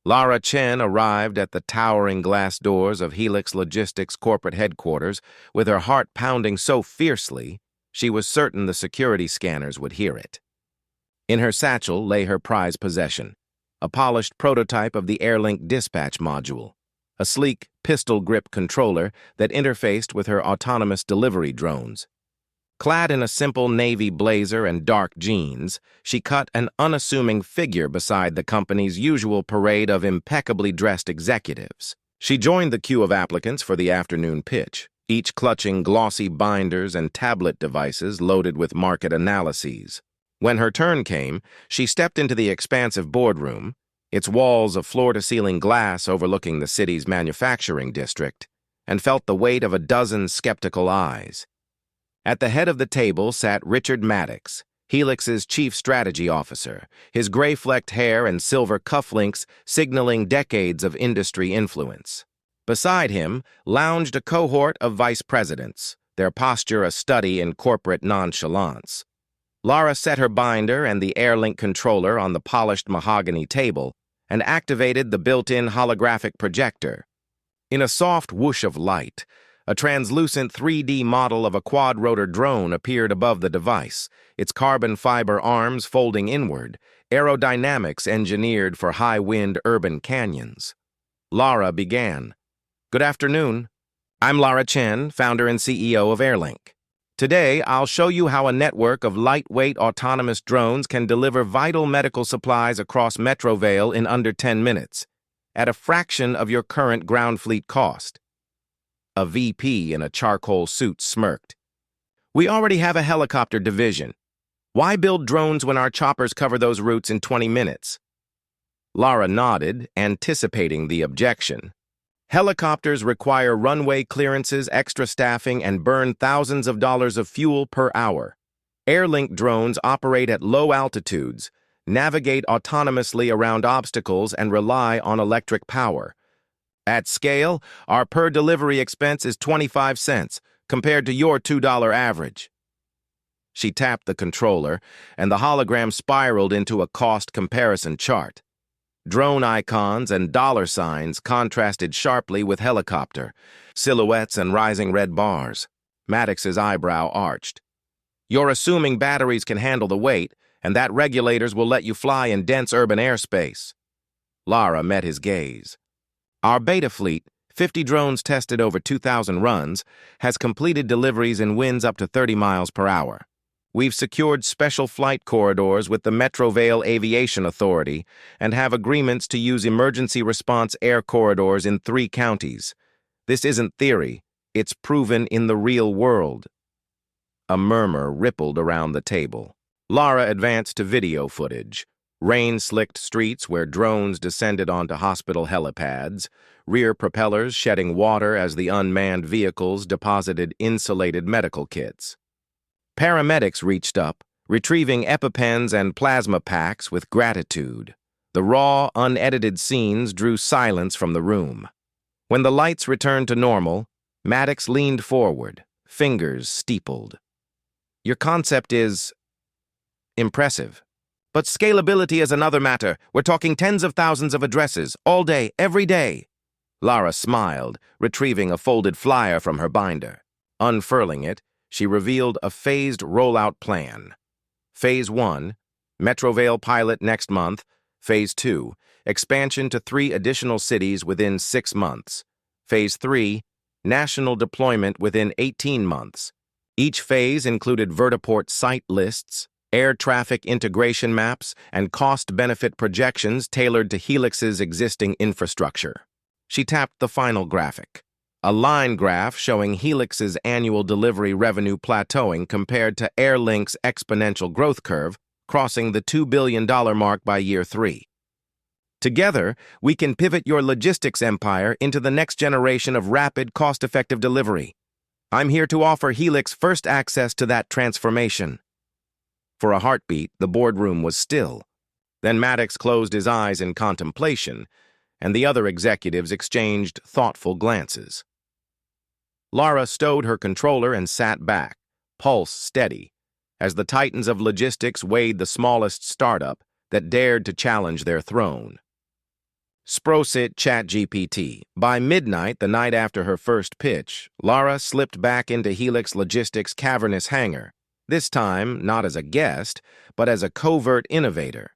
Lara Chen arrived at the towering glass doors of Helix Logistics corporate headquarters with her heart pounding so fiercely she was certain the security scanners would hear it. In her satchel lay her prized possession, a polished prototype of the AirLink dispatch module, a sleek pistol-grip controller that interfaced with her autonomous delivery drones. Clad in a simple navy blazer and dark jeans, she cut an unassuming figure beside the company's usual parade of impeccably dressed executives. She joined the queue of applicants for the afternoon pitch, each clutching glossy binders and tablet devices loaded with market analyses. When her turn came, she stepped into the expansive boardroom, its walls of floor-to-ceiling glass overlooking the city's manufacturing district, and felt the weight of a dozen skeptical eyes. At the head of the table sat Richard Maddox, Helix's chief strategy officer, his gray-flecked hair and silver cufflinks signaling decades of industry influence. Beside him lounged a cohort of vice presidents, their posture a study in corporate nonchalance. Lara set her binder and the AirLink controller on the polished mahogany table and activated the built-in holographic projector. In a soft whoosh of light, a translucent 3D model of a quad-rotor drone appeared above the device, its carbon fiber arms folding inward, aerodynamics engineered for high-wind urban canyons. Lara began. "Good afternoon. I'm Lara Chen, founder and CEO of AirLink. Today, I'll show you how a network of lightweight autonomous drones can deliver vital medical supplies across Metrovale in under 10 minutes, at a fraction of your current ground fleet cost." A VP in a charcoal suit smirked. "We already have a helicopter division. Why build drones when our choppers cover those routes in 20 minutes? Lara nodded, anticipating the objection. "Helicopters require runway clearances, extra staffing, and burn thousands of dollars of fuel per hour. AirLink drones operate at low altitudes, navigate autonomously around obstacles, and rely on electric power. At scale, our per-delivery expense is 25 cents, compared to your $2 average." She tapped the controller, and the hologram spiraled into a cost comparison chart. Drone icons and dollar signs contrasted sharply with helicopter, silhouettes and rising red bars. Maddox's eyebrow arched. "You're assuming batteries can handle the weight, and that regulators will let you fly in dense urban airspace." Lara met his gaze. "Our beta fleet, 50 drones tested over 2,000 runs, has completed deliveries in winds up to 30 miles per hour. We've secured special flight corridors with the Metrovale Aviation Authority and have agreements to use emergency response air corridors in 3 counties. This isn't theory, it's proven in the real world." A murmur rippled around the table. Lara advanced to video footage. Rain-slicked streets where drones descended onto hospital helipads, rear propellers shedding water as the unmanned vehicles deposited insulated medical kits. Paramedics reached up, retrieving EpiPens and plasma packs with gratitude. The raw, unedited scenes drew silence from the room. When the lights returned to normal, Maddox leaned forward, fingers steepled. "Your concept is impressive. But scalability is another matter. We're talking tens of thousands of addresses, all day, every day." Lara smiled, retrieving a folded flyer from her binder. Unfurling it, she revealed a phased rollout plan. Phase 1, Metrovale pilot next month. Phase 2, expansion to 3 additional cities within 6 months. Phase 3, national deployment within 18 months. Each phase included vertiport site lists, air traffic integration maps, and cost-benefit projections tailored to Helix's existing infrastructure. She tapped the final graphic, a line graph showing Helix's annual delivery revenue plateauing compared to AirLink's exponential growth curve, crossing the $2 billion mark by year 3. "Together, we can pivot your logistics empire into the next generation of rapid, cost-effective delivery. I'm here to offer Helix first access to that transformation." For a heartbeat, the boardroom was still. Then Maddox closed his eyes in contemplation, and the other executives exchanged thoughtful glances. Lara stowed her controller and sat back, pulse steady, as the titans of logistics weighed the smallest startup that dared to challenge their throne. Sprosit ChatGPT. By midnight, the night after her first pitch, Lara slipped back into Helix Logistics' cavernous hangar, this time not as a guest, but as a covert innovator.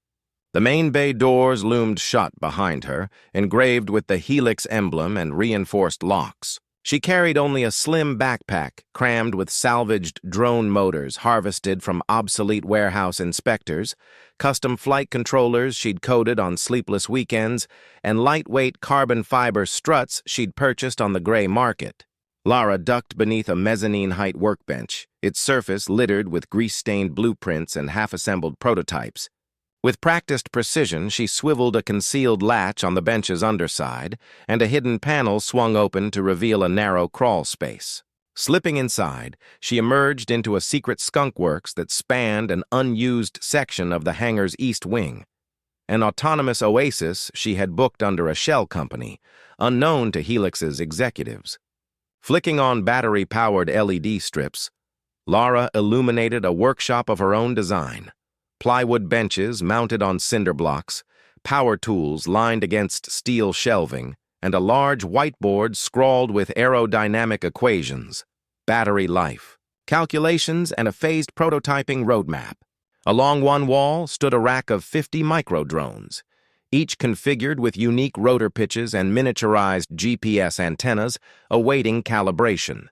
The main bay doors loomed shut behind her, engraved with the Helix emblem and reinforced locks. She carried only a slim backpack crammed with salvaged drone motors harvested from obsolete warehouse inspectors, custom flight controllers she'd coded on sleepless weekends, and lightweight carbon fiber struts she'd purchased on the gray market. Lara ducked beneath a mezzanine-height workbench, its surface littered with grease-stained blueprints and half-assembled prototypes. With practiced precision, she swiveled a concealed latch on the bench's underside, and a hidden panel swung open to reveal a narrow crawl space. Slipping inside, she emerged into a secret skunk works that spanned an unused section of the hangar's east wing, an autonomous oasis she had booked under a shell company, unknown to Helix's executives. Flicking on battery-powered LED strips, Lara illuminated a workshop of her own design. Plywood benches mounted on cinder blocks, power tools lined against steel shelving, and a large whiteboard scrawled with aerodynamic equations, battery life, calculations, and a phased prototyping roadmap. Along one wall stood a rack of 50 micro-drones, each configured with unique rotor pitches and miniaturized GPS antennas awaiting calibration.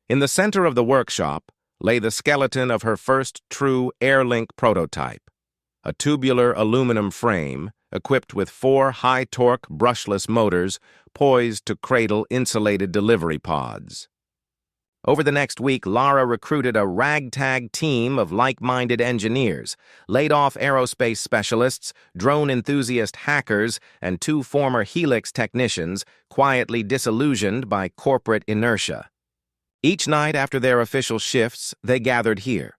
In the center of the workshop lay the skeleton of her first true Airlink prototype, a tubular aluminum frame equipped with 4 high-torque brushless motors poised to cradle insulated delivery pods. Over the next week, Lara recruited a ragtag team of like-minded engineers, laid-off aerospace specialists, drone enthusiast hackers, and 2 former Helix technicians quietly disillusioned by corporate inertia. Each night after their official shifts, they gathered here.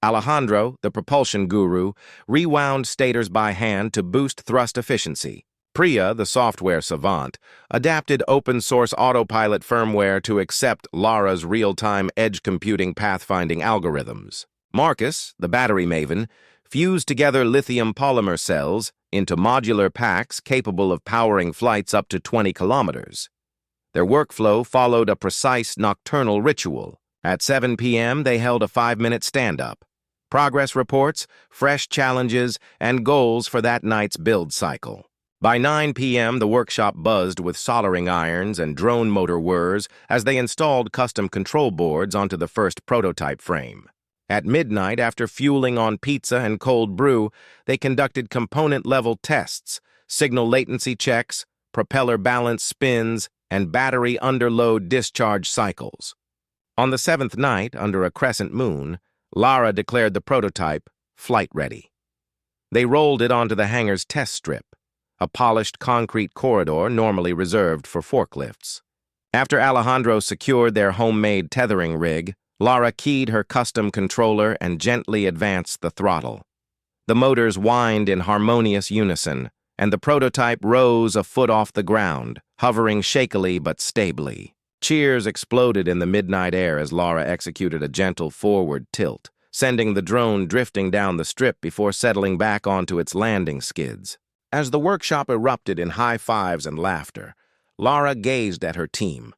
Alejandro, the propulsion guru, rewound stators by hand to boost thrust efficiency. Priya, the software savant, adapted open-source autopilot firmware to accept Lara's real-time edge computing pathfinding algorithms. Marcus, the battery maven, fused together lithium polymer cells into modular packs capable of powering flights up to 20 kilometers. Their workflow followed a precise nocturnal ritual. At 7 p.m., they held a 5-minute stand-up. Progress reports, fresh challenges, and goals for that night's build cycle. By 9 p.m., the workshop buzzed with soldering irons and drone motor whirs as they installed custom control boards onto the first prototype frame. At midnight, after fueling on pizza and cold brew, they conducted component-level tests, signal latency checks, propeller balance spins, and battery underload discharge cycles. On the 7th night, under a crescent moon, Lara declared the prototype flight-ready. They rolled it onto the hangar's test strip, a polished concrete corridor normally reserved for forklifts. After Alejandro secured their homemade tethering rig, Lara keyed her custom controller and gently advanced the throttle. The motors whined in harmonious unison, and the prototype rose a foot off the ground, hovering shakily but stably. Cheers exploded in the midnight air as Lara executed a gentle forward tilt, sending the drone drifting down the strip before settling back onto its landing skids. As the workshop erupted in high fives and laughter, Lara gazed at her team,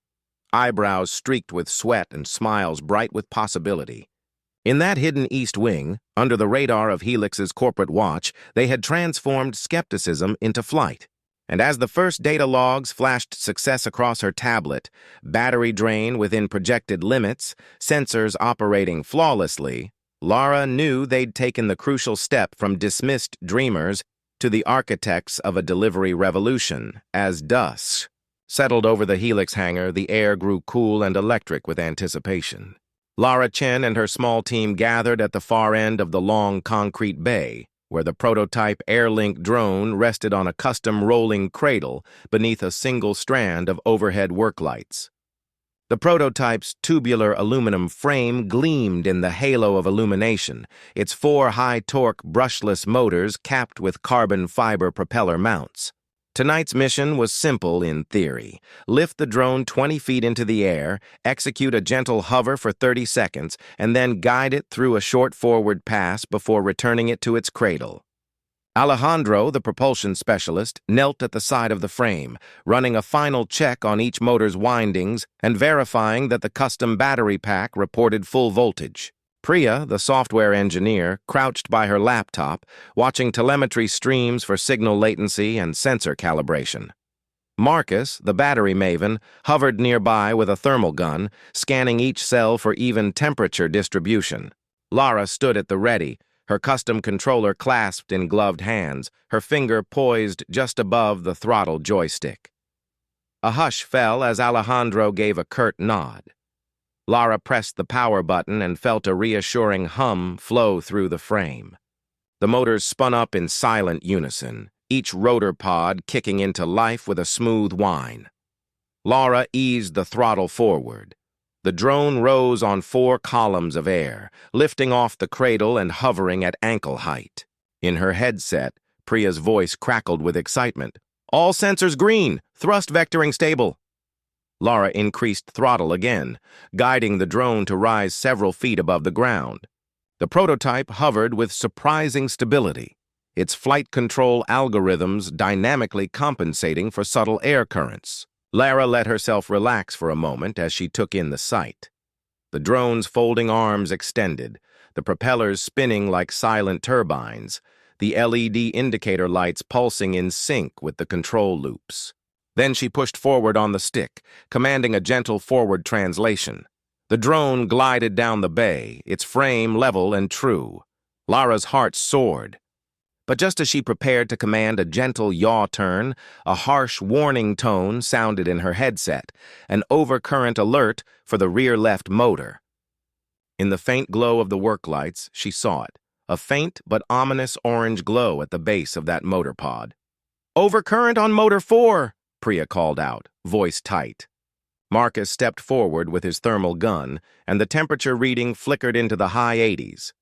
eyebrows streaked with sweat and smiles bright with possibility. In that hidden East Wing, under the radar of Helix's corporate watch, they had transformed skepticism into flight. And as the first data logs flashed success across her tablet, battery drain within projected limits, sensors operating flawlessly, Lara knew they'd taken the crucial step from dismissed dreamers to the architects of a delivery revolution. As dusk settled over the Helix hangar, the air grew cool and electric with anticipation. Lara Chen and her small team gathered at the far end of the long concrete bay, where the prototype Airlink drone rested on a custom rolling cradle beneath a single strand of overhead work lights. The prototype's tubular aluminum frame gleamed in the halo of illumination, its 4 high-torque brushless motors capped with carbon fiber propeller mounts. Tonight's mission was simple in theory. Lift the drone 20 feet into the air, execute a gentle hover for 30 seconds, and then guide it through a short forward pass before returning it to its cradle. Alejandro, the propulsion specialist, knelt at the side of the frame, running a final check on each motor's windings and verifying that the custom battery pack reported full voltage. Priya, the software engineer, crouched by her laptop, watching telemetry streams for signal latency and sensor calibration. Marcus, the battery maven, hovered nearby with a thermal gun, scanning each cell for even temperature distribution. Lara stood at the ready, her custom controller clasped in gloved hands, her finger poised just above the throttle joystick. A hush fell as Alejandro gave a curt nod. Lara pressed the power button and felt a reassuring hum flow through the frame. The motors spun up in silent unison, each rotor pod kicking into life with a smooth whine. Lara eased the throttle forward. The drone rose on 4 columns of air, lifting off the cradle and hovering at ankle height. In her headset, Priya's voice crackled with excitement. "All sensors green! Thrust vectoring stable!" Lara increased throttle again, guiding the drone to rise several feet above the ground. The prototype hovered with surprising stability, its flight control algorithms dynamically compensating for subtle air currents. Lara let herself relax for a moment as she took in the sight. The drone's folding arms extended, the propellers spinning like silent turbines, the LED indicator lights pulsing in sync with the control loops. Then she pushed forward on the stick, commanding a gentle forward translation. The drone glided down the bay, its frame level and true. Lara's heart soared. But just as she prepared to command a gentle yaw turn, a harsh warning tone sounded in her headset, an overcurrent alert for the rear left motor. In the faint glow of the work lights, she saw it, a faint but ominous orange glow at the base of that motor pod. "Overcurrent on motor 4, Priya called out, voice tight. Marcus stepped forward with his thermal gun, and the temperature reading flickered into the high 80s.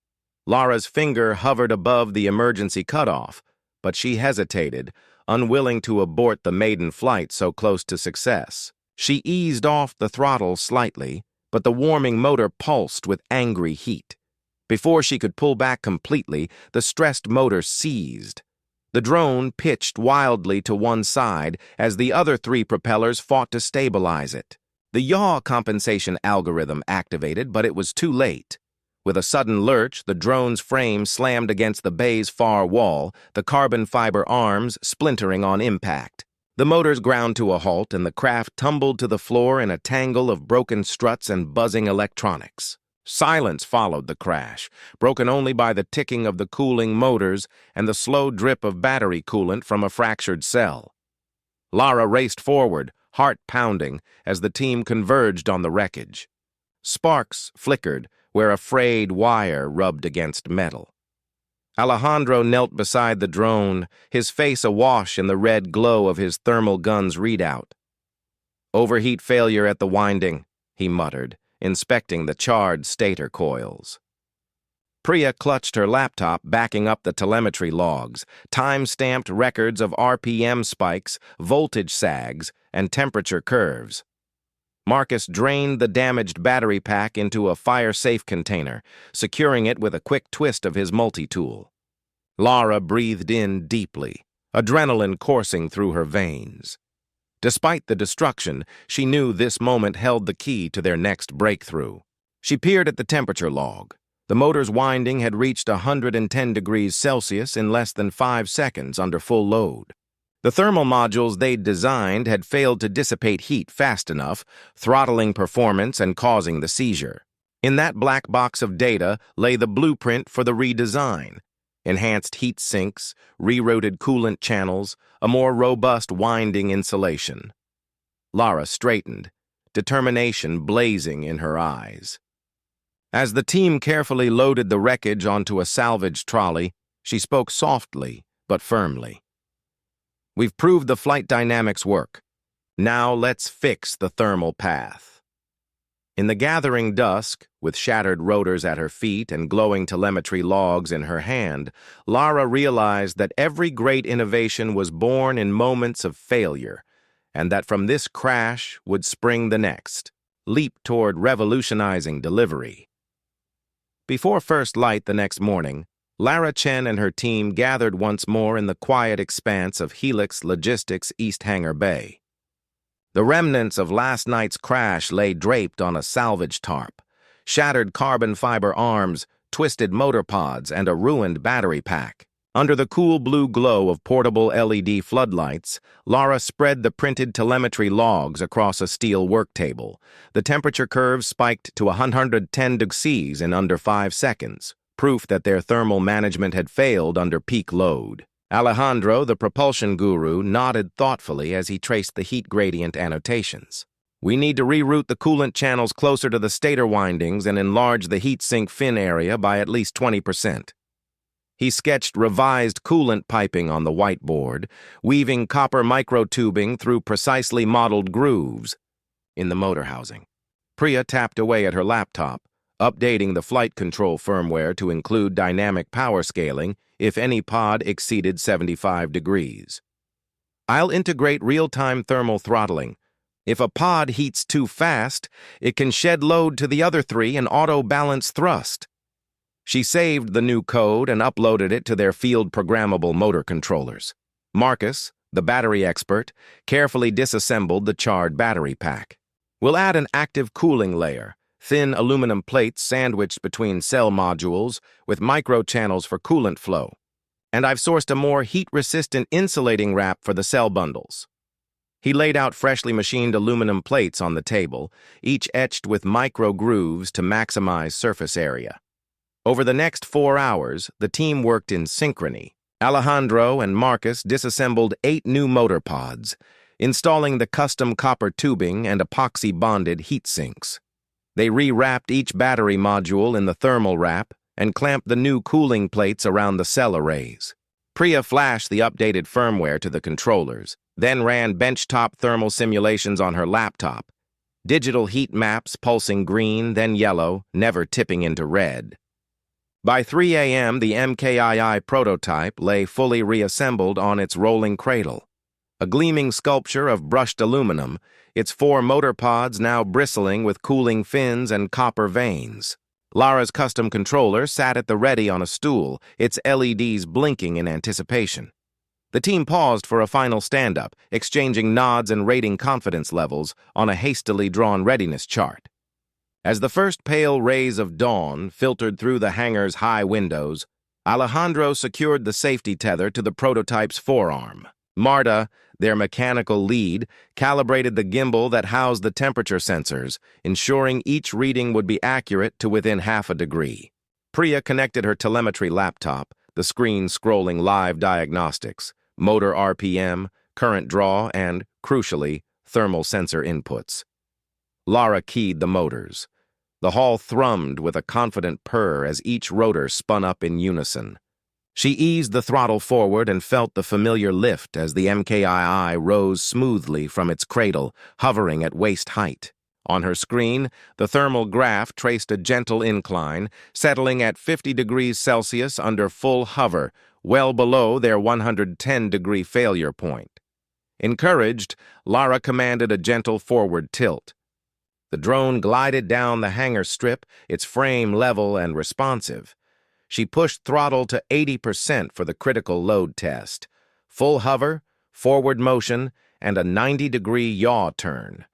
Lara's finger hovered above the emergency cutoff, but she hesitated, unwilling to abort the maiden flight so close to success. She eased off the throttle slightly, but the warming motor pulsed with angry heat. Before she could pull back completely, the stressed motor seized. The drone pitched wildly to one side as the other 3 propellers fought to stabilize it. The yaw compensation algorithm activated, but it was too late. With a sudden lurch, the drone's frame slammed against the bay's far wall, the carbon fiber arms splintering on impact. The motors ground to a halt, and the craft tumbled to the floor in a tangle of broken struts and buzzing electronics. Silence followed the crash, broken only by the ticking of the cooling motors and the slow drip of battery coolant from a fractured cell. Lara raced forward, heart pounding, as the team converged on the wreckage. Sparks flickered where a frayed wire rubbed against metal. Alejandro knelt beside the drone, his face awash in the red glow of his thermal gun's readout. "Overheat failure at the winding," he muttered, inspecting the charred stator coils. Priya clutched her laptop, backing up the telemetry logs, time-stamped records of RPM spikes, voltage sags, and temperature curves. Marcus drained the damaged battery pack into a fire-safe container, securing it with a quick twist of his multi-tool. Lara breathed in deeply, adrenaline coursing through her veins. Despite the destruction, she knew this moment held the key to their next breakthrough. She peered at the temperature log. The motor's winding had reached 110 degrees Celsius in less than 5 seconds under full load. The thermal modules they'd designed had failed to dissipate heat fast enough, throttling performance and causing the seizure. In that black box of data lay the blueprint for the redesign: enhanced heat sinks, rerouted coolant channels, a more robust winding insulation. Lara straightened, determination blazing in her eyes. As the team carefully loaded the wreckage onto a salvage trolley, she spoke softly but firmly. "We've proved the flight dynamics work. Now let's fix the thermal path." In the gathering dusk, with shattered rotors at her feet and glowing telemetry logs in her hand, Lara realized that every great innovation was born in moments of failure, and that from this crash would spring the next, leap toward revolutionizing delivery. Before first light the next morning, Lara Chen and her team gathered once more in the quiet expanse of Helix Logistics East Hangar Bay. The remnants of last night's crash lay draped on a salvage tarp, shattered carbon fiber arms, twisted motor pods, and a ruined battery pack. Under the cool blue glow of portable LED floodlights, Lara spread the printed telemetry logs across a steel work table. The temperature curve spiked to 110 degrees in under 5 seconds, proof that their thermal management had failed under peak load. Alejandro, the propulsion guru, nodded thoughtfully as he traced the heat gradient annotations. We need to reroute the coolant channels closer to the stator windings and enlarge the heat sink fin area by at least 20%. He sketched revised coolant piping on the whiteboard, weaving copper microtubing through precisely modeled grooves in the motor housing. Priya tapped away at her laptop, updating the flight control firmware to include dynamic power scaling if any pod exceeded 75 degrees. I'll integrate real-time thermal throttling. If a pod heats too fast, it can shed load to the other 3 and auto-balance thrust. She saved the new code and uploaded it to their field-programmable motor controllers. Marcus, the battery expert, carefully disassembled the charred battery pack. We'll add an active cooling layer, thin aluminum plates sandwiched between cell modules with microchannels for coolant flow. And I've sourced a more heat-resistant insulating wrap for the cell bundles. He laid out freshly machined aluminum plates on the table, each etched with micro grooves to maximize surface area. Over the next 4 hours, the team worked in synchrony. Alejandro and Marcus disassembled 8 new motor pods, installing the custom copper tubing and epoxy-bonded heat sinks. They rewrapped each battery module in the thermal wrap and clamped the new cooling plates around the cell arrays. Priya flashed the updated firmware to the controllers, then ran benchtop thermal simulations on her laptop. Digital heat maps pulsing green, then yellow, never tipping into red. By 3 a.m., the MKII prototype lay fully reassembled on its rolling cradle. A gleaming sculpture of brushed aluminum, its 4 motor pods now bristling with cooling fins and copper vanes. Lara's custom controller sat at the ready on a stool, its LEDs blinking in anticipation. The team paused for a final stand-up, exchanging nods and rating confidence levels on a hastily drawn readiness chart. As the first pale rays of dawn filtered through the hangar's high windows, Alejandro secured the safety tether to the prototype's forearm. Marta, their mechanical lead, calibrated the gimbal that housed the temperature sensors, ensuring each reading would be accurate to within half a degree. Priya connected her telemetry laptop, the screen scrolling live diagnostics, motor RPM, current draw, and, crucially, thermal sensor inputs. Lara keyed the motors. The hall thrummed with a confident purr as each rotor spun up in unison. She eased the throttle forward and felt the familiar lift as the MKII rose smoothly from its cradle, hovering at waist height. On her screen, the thermal graph traced a gentle incline, settling at 50 degrees Celsius under full hover, well below their 110-degree failure point. Encouraged, Lara commanded a gentle forward tilt. The drone glided down the hangar strip, its frame level and responsive. She pushed throttle to 80% for the critical load test. Full hover, forward motion, and a 90-degree yaw turn.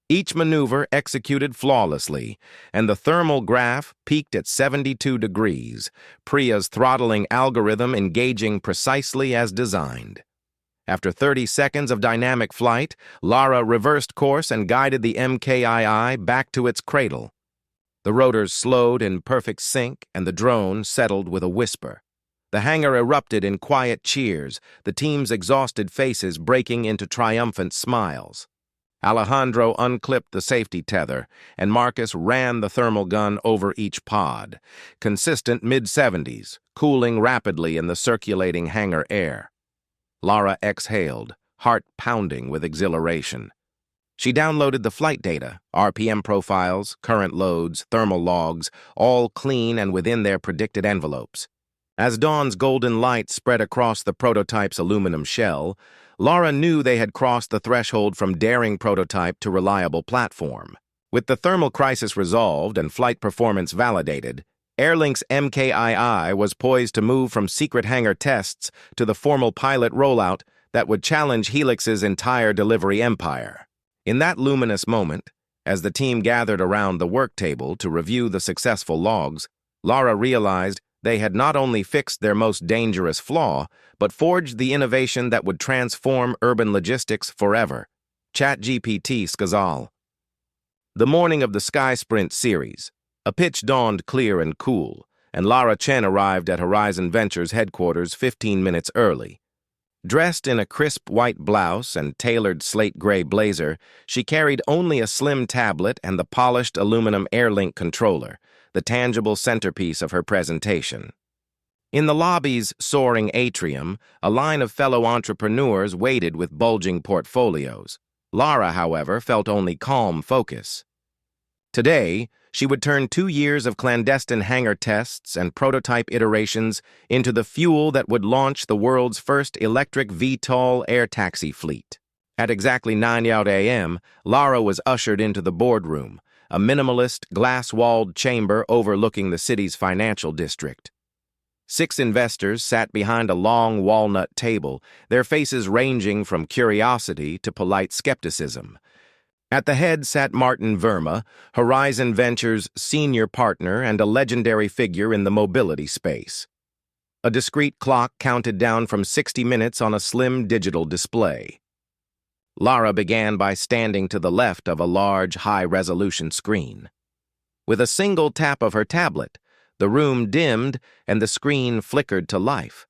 Each maneuver executed flawlessly, and the thermal graph peaked at 72 degrees, Priya's throttling algorithm engaging precisely as designed. After 30 seconds of dynamic flight, Lara reversed course and guided the MKII back to its cradle. The rotors slowed in perfect sync, and the drone settled with a whisper. The hangar erupted in quiet cheers, the team's exhausted faces breaking into triumphant smiles. Alejandro unclipped the safety tether, and Marcus ran the thermal gun over each pod, consistent mid-70s, cooling rapidly in the circulating hangar air. Lara exhaled, heart pounding with exhilaration. She downloaded the flight data, RPM profiles, current loads, thermal logs, all clean and within their predicted envelopes. As dawn's golden light spread across the prototype's aluminum shell, Lara knew they had crossed the threshold from daring prototype to reliable platform. With the thermal crisis resolved and flight performance validated, Airlink's MKII was poised to move from secret hangar tests to the formal pilot rollout that would challenge Helix's entire delivery empire. In that luminous moment, as the team gathered around the work table to review the successful logs, Lara realized they had not only fixed their most dangerous flaw, but forged the innovation that would transform urban logistics forever. ChatGPT Skazal. The morning of the Sky Sprint series, a pitch dawned clear and cool, and Lara Chen arrived at Horizon Ventures headquarters 15 minutes early. Dressed in a crisp white blouse and tailored slate-gray blazer, she carried only a slim tablet and the polished aluminum Airlink controller, the tangible centerpiece of her presentation. In the lobby's soaring atrium, a line of fellow entrepreneurs waited with bulging portfolios. Lara, however, felt only calm focus. Today, she would turn 2 years of clandestine hangar tests and prototype iterations into the fuel that would launch the world's first electric VTOL air taxi fleet. At exactly 9 a.m., Lara was ushered into the boardroom, a minimalist, glass-walled chamber overlooking the city's financial district. 6 investors sat behind a long walnut table, their faces ranging from curiosity to polite skepticism. At the head sat Martin Verma, Horizon Ventures' senior partner and a legendary figure in the mobility space. A discreet clock counted down from 60 minutes on a slim digital display. Lara began by standing to the left of a large, high-resolution screen. With a single tap of her tablet, the room dimmed and the screen flickered to life.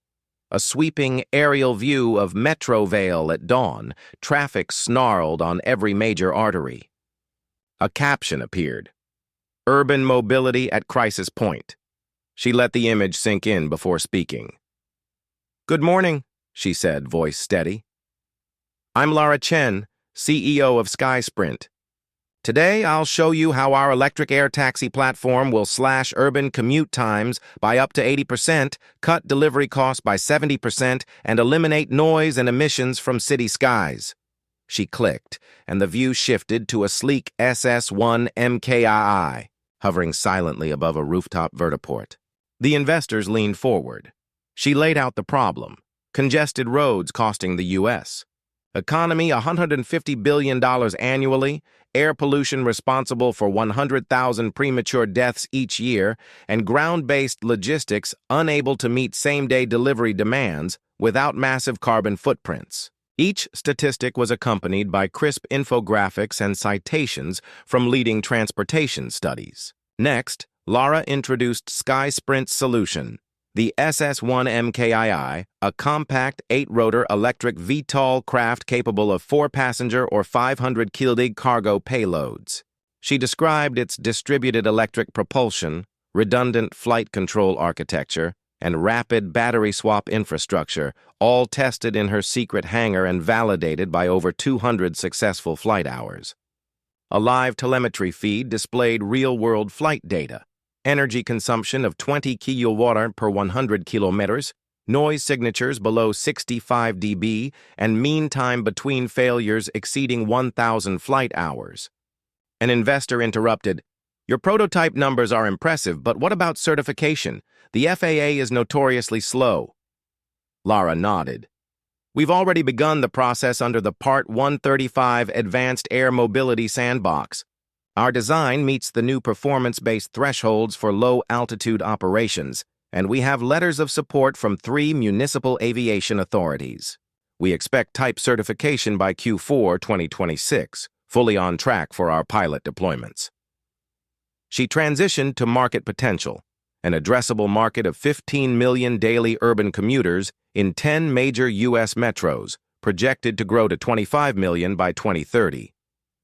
A sweeping aerial view of Metrovale at dawn, traffic snarled on every major artery. A caption appeared. Urban mobility at crisis point. She let the image sink in before speaking. "Good morning," she said, voice steady. "I'm Lara Chen, CEO of SkySprint. Today, I'll show you how our electric air taxi platform will slash urban commute times by up to 80%, cut delivery costs by 70%, and eliminate noise and emissions from city skies." She clicked, and the view shifted to a sleek SS-1 MKII, hovering silently above a rooftop vertiport. The investors leaned forward. She laid out the problem. Congested roads costing the U.S. economy $150 billion annually, air pollution responsible for 100,000 premature deaths each year, and ground-based logistics unable to meet same-day delivery demands without massive carbon footprints. Each statistic was accompanied by crisp infographics and citations from leading transportation studies. Next, Lara introduced SkySprint's solution, the SS-1 MKII, a compact 8-rotor electric VTOL craft capable of 4-passenger or 500 kg cargo payloads. She described its distributed electric propulsion, redundant flight control architecture, and rapid battery swap infrastructure, all tested in her secret hangar and validated by over 200 successful flight hours. A live telemetry feed displayed real-world flight data. Energy consumption of 20 kWh per 100 kilometers, noise signatures below 65 dB, and mean time between failures exceeding 1,000 flight hours. An investor interrupted, "Your prototype numbers are impressive, but what about certification? The FAA is notoriously slow." Lara nodded. "We've already begun the process under the Part 135 Advanced Air Mobility Sandbox. Our design meets the new performance-based thresholds for low-altitude operations, and we have letters of support from 3 municipal aviation authorities. We expect type certification by Q4 2026, fully on track for our pilot deployments." She transitioned to market potential, an addressable market of 15 million daily urban commuters in 10 major U.S. metros, projected to grow to 25 million by 2030.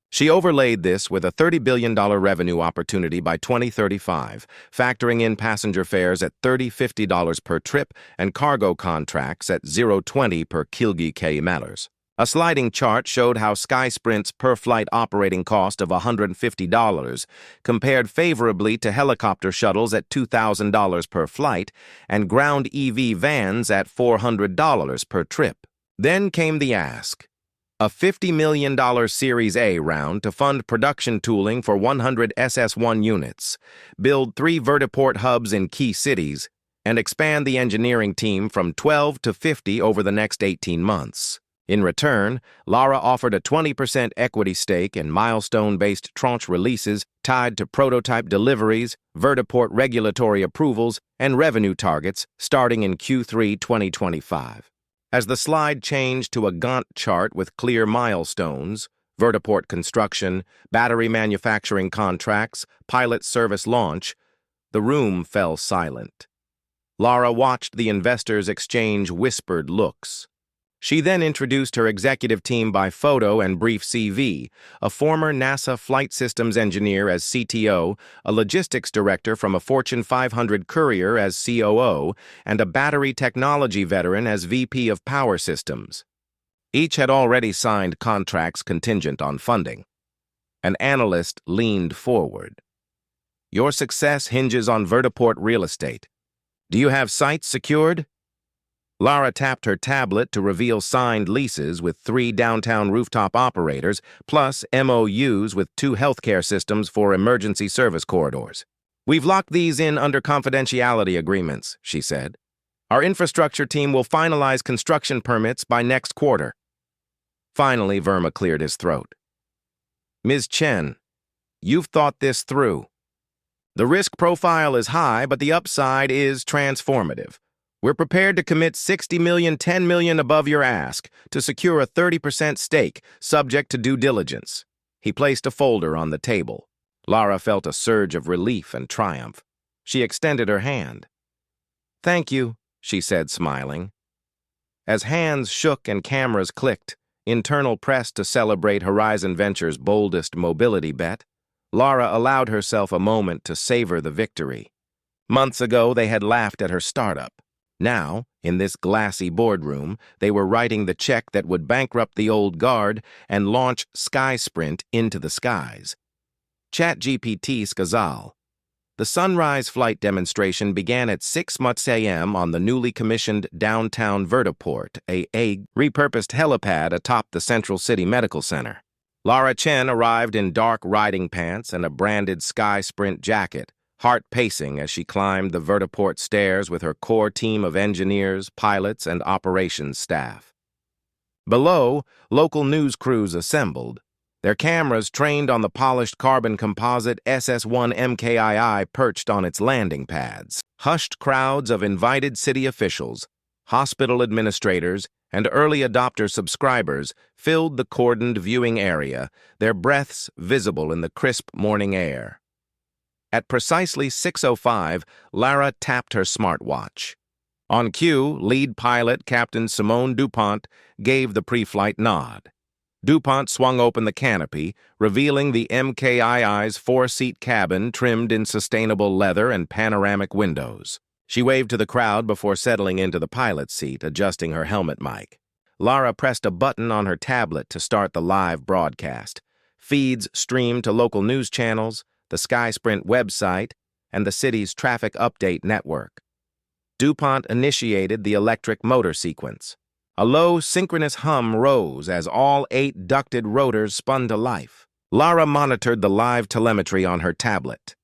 She overlaid this with a $30 billion revenue opportunity by 2035, factoring in passenger fares at $30–50 per trip and cargo contracts at $0.20 per kg. A sliding chart showed how SkySprint's per-flight operating cost of $150 compared favorably to helicopter shuttles at $2,000 per flight and ground EV vans at $400 per trip. Then came the ask. A $50 million Series A round to fund production tooling for 100 SS-1 units, build 3 vertiport hubs in key cities, and expand the engineering team from 12 to 50 over the next 18 months. In return, Lara offered a 20% equity stake in milestone-based tranche releases tied to prototype deliveries, vertiport regulatory approvals, and revenue targets starting in Q3 2025. As the slide changed to a Gantt chart with clear milestones, vertiport construction, battery manufacturing contracts, pilot service launch, the room fell silent. Lara watched the investors exchange whispered looks. She then introduced her executive team by photo and brief CV, a former NASA flight systems engineer as CTO, a logistics director from a Fortune 500 courier as COO, and a battery technology veteran as VP of Power Systems. Each had already signed contracts contingent on funding. An analyst leaned forward. "Your success hinges on vertiport real estate. Do you have sites secured?" Lara tapped her tablet to reveal signed leases with 3 downtown rooftop operators, plus MOUs with 2 healthcare systems for emergency service corridors. "We've locked these in under confidentiality agreements," she said. "Our infrastructure team will finalize construction permits by next quarter." Finally, Verma cleared his throat. "Ms. Chen, you've thought this through. The risk profile is high, but the upside is transformative. We're prepared to commit $60 million, $10 million above your ask to secure a 30% stake, subject to due diligence." He placed a folder on the table. Lara felt a surge of relief and triumph. She extended her hand. "Thank you," she said, smiling. As hands shook and cameras clicked, internal press to celebrate Horizon Ventures' boldest mobility bet, Lara allowed herself a moment to savor the victory. Months ago, they had laughed at her startup. Now, in this glassy boardroom, they were writing the check that would bankrupt the old guard and launch SkySprint into the skies. ChatGPT Skazal. The sunrise flight demonstration began at 6 a.m. on the newly commissioned downtown vertiport, a repurposed helipad atop the Central City Medical Center. Lara Chen arrived in dark riding pants and a branded SkySprint jacket, heart pacing as she climbed the vertiport stairs with her core team of engineers, pilots, and operations staff. Below, local news crews assembled, their cameras trained on the polished carbon composite SS-1 MKII perched on its landing pads. Hushed crowds of invited city officials, hospital administrators, and early adopter subscribers filled the cordoned viewing area, their breaths visible in the crisp morning air. At precisely 6:05, Lara tapped her smartwatch. On cue, lead pilot Captain Simone DuPont gave the pre-flight nod. DuPont swung open the canopy, revealing the MKII's 4-seat cabin trimmed in sustainable leather and panoramic windows. She waved to the crowd before settling into the pilot's seat, adjusting her helmet mic. Lara pressed a button on her tablet to start the live broadcast. Feeds streamed to local news channels, the SkySprint website, and the city's traffic update network. DuPont initiated the electric motor sequence. A low, synchronous hum rose as all 8 ducted rotors spun to life. Lara monitored the live telemetry on her tablet.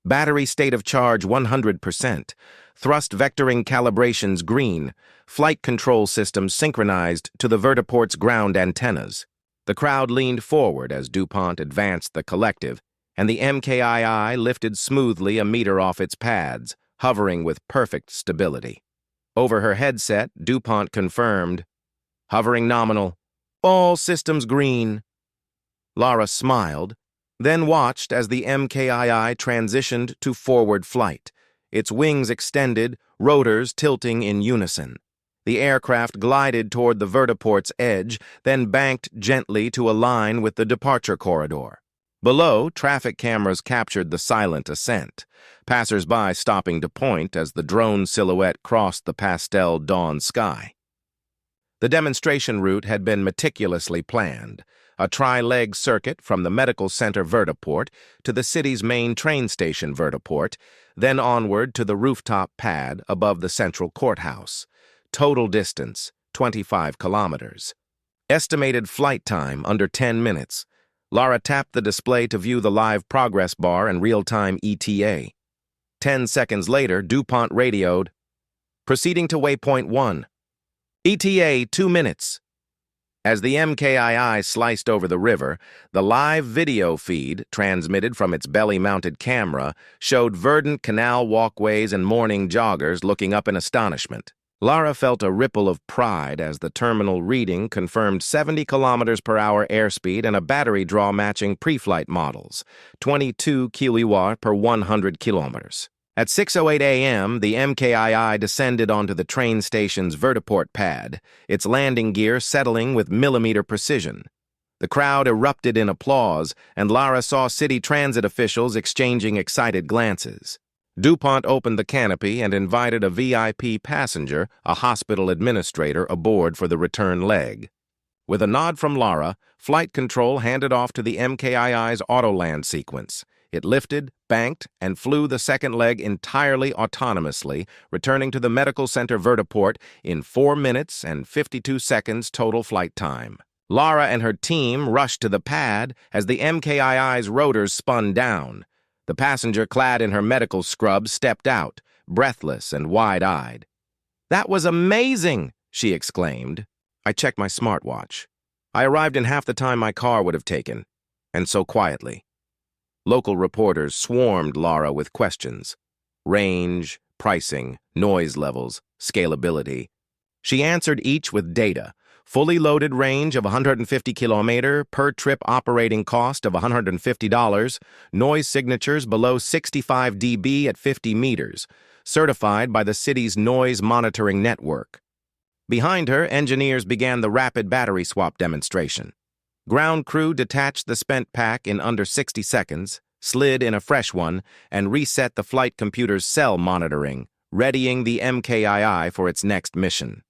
Battery state of charge 100%, thrust vectoring calibrations green, flight control systems synchronized to the vertiport's ground antennas. The crowd leaned forward as DuPont advanced the collective, and the MKII lifted smoothly a meter off its pads, hovering with perfect stability. Over her headset, DuPont confirmed, "Hovering nominal. All systems green." Lara smiled, then watched as the MKII transitioned to forward flight, its wings extended, rotors tilting in unison. The aircraft glided toward the vertiport's edge, then banked gently to align with the departure corridor. Below, traffic cameras captured the silent ascent, passers-by stopping to point as the drone silhouette crossed the pastel dawn sky. The demonstration route had been meticulously planned, a tri-leg circuit from the medical center vertiport to the city's main train station vertiport, then onward to the rooftop pad above the central courthouse. Total distance, 25 kilometers. Estimated flight time under 10 minutes. Lara tapped the display to view the live progress bar and real-time ETA. 10 seconds later, DuPont radioed, "Proceeding to waypoint 1. ETA 2 minutes." As the MKII sliced over the river, the live video feed, transmitted from its belly-mounted camera, showed verdant canal walkways and morning joggers looking up in astonishment. Lara felt a ripple of pride as the terminal reading confirmed 70 kilometers per hour airspeed and a battery draw matching pre-flight models, 22 kilowatt per 100 kilometers. At 6:08 a.m., the MKII descended onto the train station's vertiport pad, its landing gear settling with millimeter precision. The crowd erupted in applause, and Lara saw city transit officials exchanging excited glances. DuPont opened the canopy and invited a VIP passenger, a hospital administrator, aboard for the return leg. With a nod from Lara, flight control handed off to the MKII's autoland sequence. It lifted, banked, and flew the second leg entirely autonomously, returning to the medical center vertiport in 4 minutes and 52 seconds total flight time. Lara and her team rushed to the pad as the MKII's rotors spun down. The passenger clad in her medical scrubs stepped out, breathless and wide-eyed. "That was amazing!" she exclaimed. I checked my smartwatch. I arrived in half the time my car would have taken, and so quietly. Local reporters swarmed Lara with questions. Range, pricing, noise levels, scalability. She answered each with data. Fully loaded range of 150 kilometer, per trip operating cost of $150, noise signatures below 65 dB at 50 meters, certified by the city's noise monitoring network. Behind her, engineers began the rapid battery swap demonstration. Ground crew detached the spent pack in under 60 seconds, slid in a fresh one, and reset the flight computer's cell monitoring, readying the MKII for its next mission.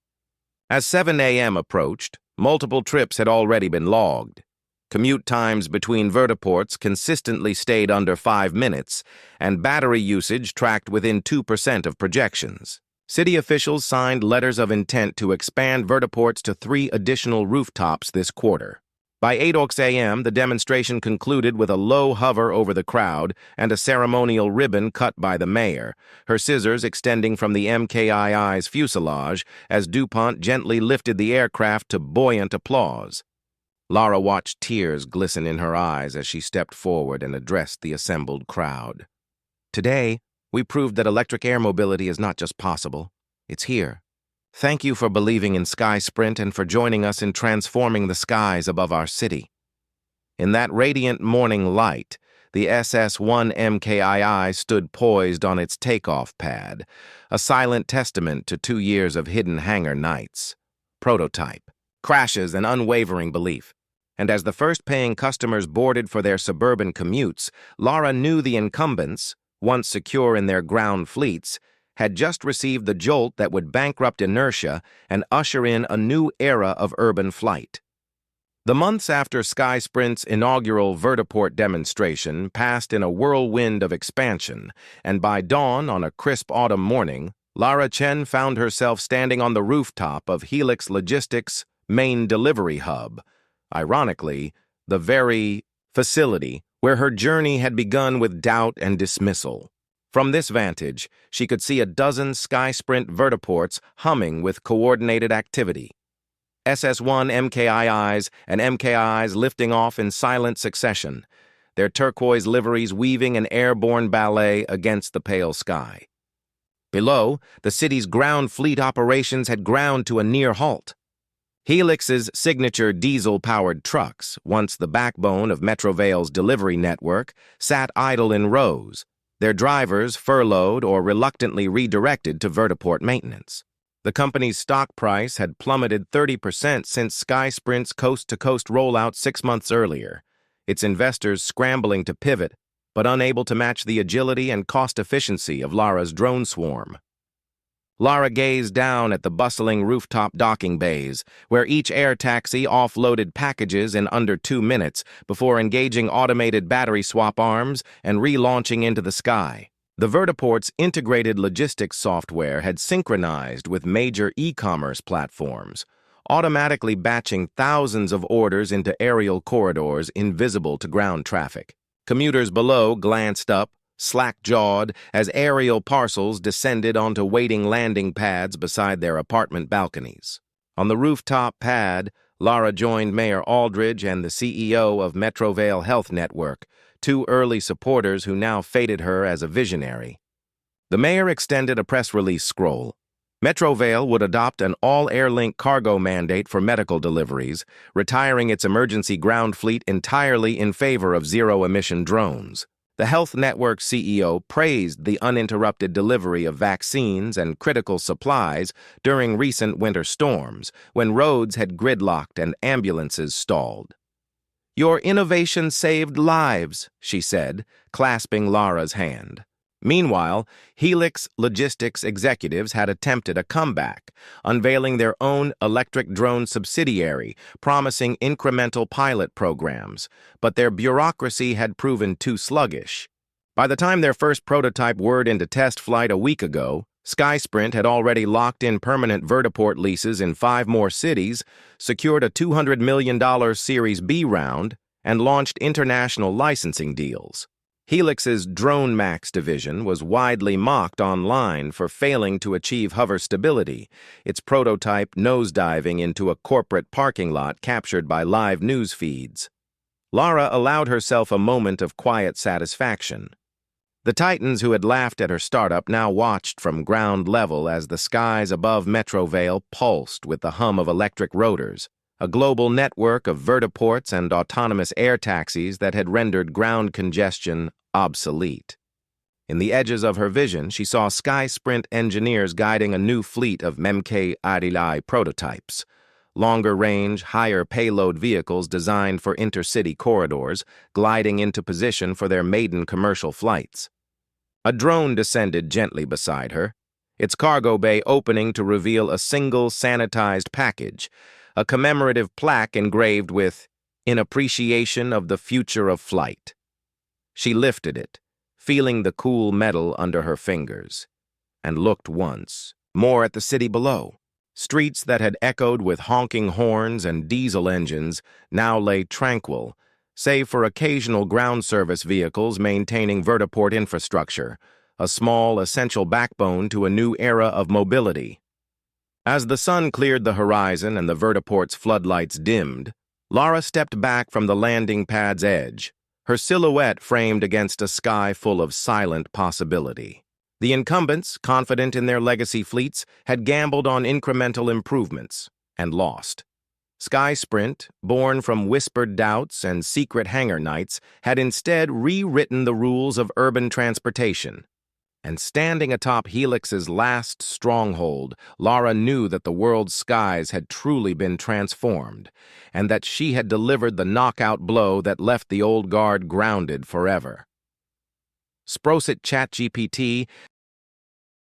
As 7 a.m. approached, multiple trips had already been logged. Commute times between vertiports consistently stayed under 5 minutes, and battery usage tracked within 2% of projections. City officials signed letters of intent to expand vertiports to 3 additional rooftops this quarter. By 8 a.m., the demonstration concluded with a low hover over the crowd and a ceremonial ribbon cut by the mayor, her scissors extending from the MKII's fuselage as DuPont gently lifted the aircraft to buoyant applause. Lara watched tears glisten in her eyes as she stepped forward and addressed the assembled crowd. "Today, we proved that electric air mobility is not just possible, it's here. Thank you for believing in SkySprint and for joining us in transforming the skies above our city." In that radiant morning light, the SS-1 MKII stood poised on its takeoff pad, a silent testament to 2 years of hidden hangar nights. Prototype, crashes, and unwavering belief. And as the first paying customers boarded for their suburban commutes, Lara knew the incumbents, once secure in their ground fleets, had just received the jolt that would bankrupt inertia and usher in a new era of urban flight. The months after SkySprint's inaugural vertiport demonstration passed in a whirlwind of expansion, and by dawn on a crisp autumn morning, Lara Chen found herself standing on the rooftop of Helix Logistics' main delivery hub, ironically, the very facility where her journey had begun with doubt and dismissal. From this vantage, she could see a dozen SkySprint vertiports humming with coordinated activity. SS-1 MKIIs and MKIs lifting off in silent succession, their turquoise liveries weaving an airborne ballet against the pale sky. Below, the city's ground fleet operations had ground to a near halt. Helix's signature diesel-powered trucks, once the backbone of Metrovale's delivery network, sat idle in rows, their drivers furloughed or reluctantly redirected to vertiport maintenance. The company's stock price had plummeted 30% since SkySprint's coast-to-coast rollout 6 months earlier, its investors scrambling to pivot, but unable to match the agility and cost efficiency of Lara's drone swarm. Lara gazed down at the bustling rooftop docking bays, where each air taxi offloaded packages in under 2 minutes before engaging automated battery swap arms and relaunching into the sky. The vertiport's integrated logistics software had synchronized with major e-commerce platforms, automatically batching thousands of orders into aerial corridors invisible to ground traffic. Commuters below glanced up, slack-jawed, as aerial parcels descended onto waiting landing pads beside their apartment balconies. On the rooftop pad, Lara joined Mayor Aldridge and the CEO of Metrovale Health Network, two early supporters who now feted her as a visionary. The mayor extended a press release scroll. Metrovale would adopt an all-airlink cargo mandate for medical deliveries, retiring its emergency ground fleet entirely in favor of zero-emission drones. The health network CEO praised the uninterrupted delivery of vaccines and critical supplies during recent winter storms, when roads had gridlocked and ambulances stalled. "Your innovation saved lives," she said, clasping Lara's hand. Meanwhile, Helix Logistics executives had attempted a comeback, unveiling their own electric drone subsidiary, promising incremental pilot programs, but their bureaucracy had proven too sluggish. By the time their first prototype whirred into test flight a week ago, SkySprint had already locked in permanent vertiport leases in 5 more cities, secured a $200 million Series B round, and launched international licensing deals. Helix's Drone Max division was widely mocked online for failing to achieve hover stability, its prototype nosediving into a corporate parking lot captured by live news feeds. Lara allowed herself a moment of quiet satisfaction. The titans who had laughed at her startup now watched from ground level as the skies above Metrovale pulsed with the hum of electric rotors, a global network of vertiports and autonomous air taxis that had rendered ground congestion obsolete. In the edges of her vision, she saw SkySprint engineers guiding a new fleet of MK-Arilai prototypes, longer-range, higher payload vehicles designed for intercity corridors, gliding into position for their maiden commercial flights. A drone descended gently beside her, its cargo bay opening to reveal a single sanitized package, a commemorative plaque engraved with, "In appreciation of the future of flight." She lifted it, feeling the cool metal under her fingers, and looked once more at the city below. Streets that had echoed with honking horns and diesel engines now lay tranquil, save for occasional ground service vehicles maintaining vertiport infrastructure, a small, essential backbone to a new era of mobility. As the sun cleared the horizon and the vertiport's floodlights dimmed, Lara stepped back from the landing pad's edge, her silhouette framed against a sky full of silent possibility. The incumbents, confident in their legacy fleets, had gambled on incremental improvements and lost. SkySprint, born from whispered doubts and secret hangar nights, had instead rewritten the rules of urban transportation. And standing atop Helix's last stronghold, Lara knew that the world's skies had truly been transformed, and that she had delivered the knockout blow that left the old guard grounded forever. Sprosit ChatGPT,